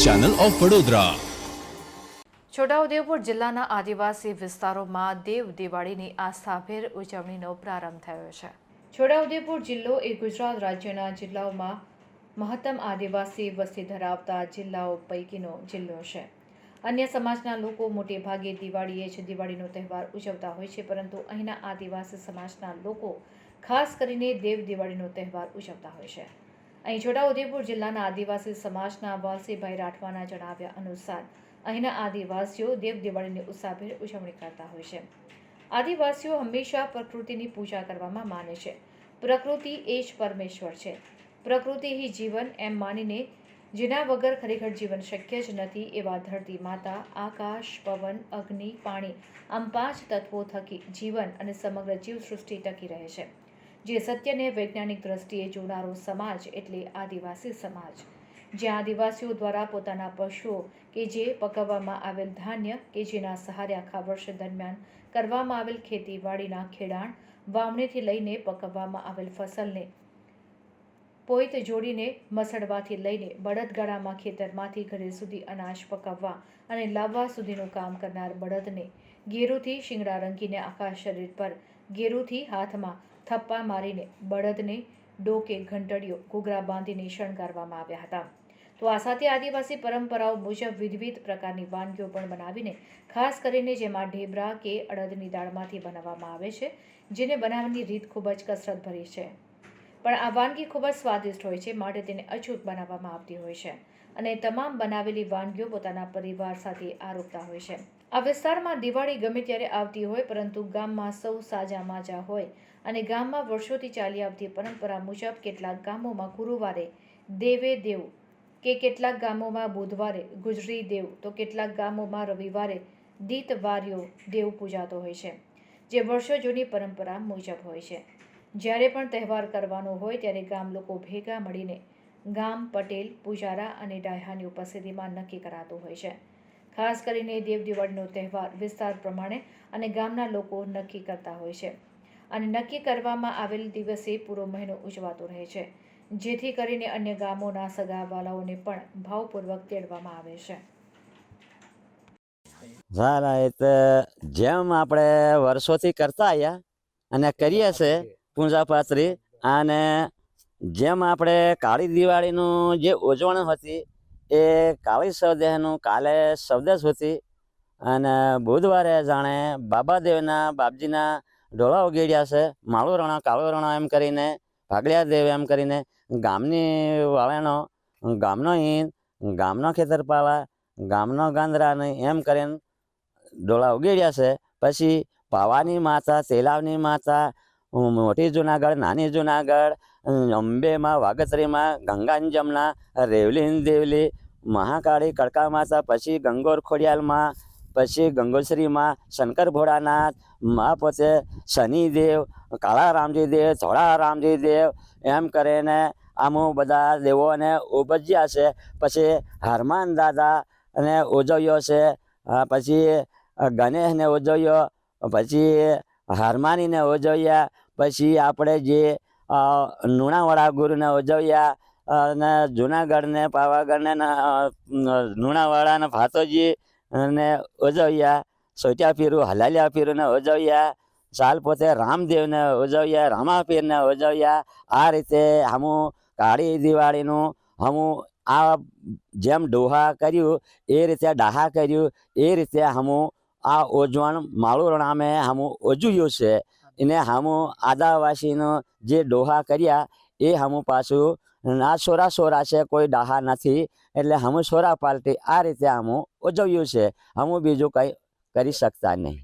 Channel of Vadodara. Chhota Udepur જિલ્લાના આદિવાસી વિસ્તારોમાં દેવ દિવાળીની આસ્થાભેર ઉજવણીનો પ્રારંભ થયો છે। છોટાઉદેપુર જિલ્લો એ ગુજરાત રાજ્યના જિલ્લાઓમાં મહત્તમ આદિવાસી વસ્તી ધરાવતા જિલ્લાઓ પૈકીનો જિલ્લો છે। અન્ય સમાજના લોકો મોટે ભાગે દિવાળીએ જ દિવાળીનો તહેવાર ઉજવતા હોય છે, પરંતુ અહીંના આદિવાસી સમાજના લોકો ખાસ કરીને દેવ દિવાળીનો તહેવાર ઉજવતા હોય છે। અહીં છોટાઉદેપુર જિલ્લાના આદિવાસી સમાજના વાલસીભાઈ રાઠવાના જણાવ્યા અનુસાર અહીંના આદિવાસીઓ દેવ દિવાળીની ઉત્સાહભેર ઉજવણી કરતા હોય છે। આદિવાસીઓ હંમેશા પ્રકૃતિની પૂજા કરવામાં માને છે। પ્રકૃતિ એ જ પરમેશ્વર છે, પ્રકૃતિ હિ જીવન એમ માનીને જેના વગર ખરેખર જીવન શક્ય જ નથી એવા ધરતી માતા, આકાશ, પવન, અગ્નિ, પાણી આમ 5 તત્વો થકી જીવન અને સમગ્ર જીવસૃષ્ટિ ટકી રહે છે। જે સત્યને વૈજ્ઞાનિક દ્રષ્ટિએ જોનારો સમાજ એટલે આદિવાસી સમાજ, જ્યાં આદિવાસીઓ દ્વારા પોતાના પશુઓ કે જે પકવવામાં આવેલ ધાન્ય કે જેના સહારે આખા વર્ષ દરમિયાન કરવામાં આવેલ ખેતીવાડીના ખેડાણ, વાવણીથી લઈને પકવવામાં આવેલ ફસલને પોઈત જોડીને મસળવાથી લઈને બળદગાડામાં ખેતરમાંથી ઘરે સુધી અનાજ પકવવા અને લાવવા સુધીનું કામ કરનાર બળદને ગેરુથી શિંગડા રંગીને આખા શરીર પર ગેરુથી હાથમાં થપ્પા મારીને બળદને ડોકે ઘંટડીઓ ઘૂઘરા બાંધીને શણગારવામાં આવ્યા હતા। તો આ સાથે આદિવાસી પરંપરાઓ મુજબ વિવિધ પ્રકારની વાનગીઓ પણ બનાવીને ખાસ કરીને જેમાં ઢેબરા કે અડદની દાળમાંથી બનાવવામાં આવે છે, જેને બનાવવાની રીત ખૂબ જ કસરતભરી છે, પણ આ વાનગી ખૂબ જ સ્વાદિષ્ટ હોય છે, માટે તેને અચૂક બનાવવામાં આવતી હોય છે અને તમામ બનાવેલી વાનગીઓ પોતાના પરિવાર સાથે આરોગતા હોય છે। આ વિસ્તારમાં દિવાળી ગમે ત્યારે આવતી હોય, પરંતુ ગામમાં સૌ સાજા માજા હોય અને ગામમાં વર્ષોથી ચાલી આવતી પરંપરા મુજબ કેટલાક ગામોમાં ગુરુવારે દેવે દેવ કે કેટલાક ગામોમાં બુધવારે ગુજરી દેવ તો કેટલાક ગામોમાં રવિવારે દીતવાર્યો દેવ પૂજાતો હોય છે, જે વર્ષો જૂની પરંપરા મુજબ હોય છે। જ્યારે પણ તહેવાર કરવાનો હોય ત્યારે ગામ લોકો ભેગા મળીને ગામ પટેલ, પૂજારા અને ડાહ્યાની ઉપસ્થિતિમાં નક્કી કરાતું હોય છે। ખાસ કરીને દેવ દિવાળીનો તહેવાર વિસ્તાર પ્રમાણે અને ગામના લોકો નક્કી કરતા હોય છે અને નક્કી કરવામાં આવેલ દિવસે પૂરો મહિનો ઉજવાતો રહે છે, જેથી કરીને અન્ય ગામોના સગાવાલાઓને પણ ભાવપૂર્વક તેડવામાં આવે છે। જેમ આપણે વર્ષોથી કરતા આવ્યા અને કરીએ છે પૂજાપાત્રી, અને જેમ આપણે કાળી દિવાળીનું જે ઉજવણી હતી એ કાળી સૌદેહનું કાલે સૌદેશ હતી, અને બુધવારે જાણે બાબાદેવના બાપજીના ડોળા ઉગેડ્યા છે, માળું રણા કાળું રણા એમ કરીને, ભાગડિયા દેવ એમ કરીને ગામની વાળાનો, ગામનો ઈન, ગામનો ખેતરપાલા, ગામનો ગાંદરાને એમ કરીને ડોળા ઉગેડ્યા છે। પછી પાવાની માતા, તેલાવની માતા, મોટી જુનાગઢ, નાની જુનાગઢ, અંબેમાં, વાગતરીમાં, ગંગા જમના, રેવલી દેવલી, મહાકાળી, કડકા માતા, પછી ગંગોર ખોડિયાલમાં, પછી ગંગોશ્રીમાં, શંકર ભોળાનાથ, મા પોતે શનિદેવ, કાળા રામજી દેવ, ધોળા રામજી દેવ એમ કરીને આમ બધા દેવોને ઉપજ્યા છે। પછી હરમાન દાદા અને ઉજવ્યો છે, પછી ગણેશને ઉજવ્યો, પછી હરમાનીને ઉજવ્યા, પછી આપણે જે લુણાવાડા ગુરુને ઉજવ્યા, અને જુનાગઢને, પાવાગઢને, લુણાવાડાને ભાતોજી ને ઉજવ્યા, સોટ્યા પીરું, હલાલિયા પીરુંને ઉજવ્યા, સાલ પોતે રામદેવને ઉજવ્યા, રામાપીરને ઉજવ્યા। આ રીતે હમું કાળી દિવાળીનું હમું આ જેમ ડોહા કર્યું એ રીતે ડાહા કર્યું એ રીતે હમું આ ઉજવણ માળું રણામે હમું ઉજવ્યું છે। એને હમું આદિવાસીનું જે ડોહા કર્યા એ હમું પાછું આ સોરા સોરા છે, કોઈ ડાહા નથી, એટલે હમું સોરા પાલટી આ રીતે હમું ઉજવ્યું છે। હમું બીજું કંઈ કરી શકતા નહીં।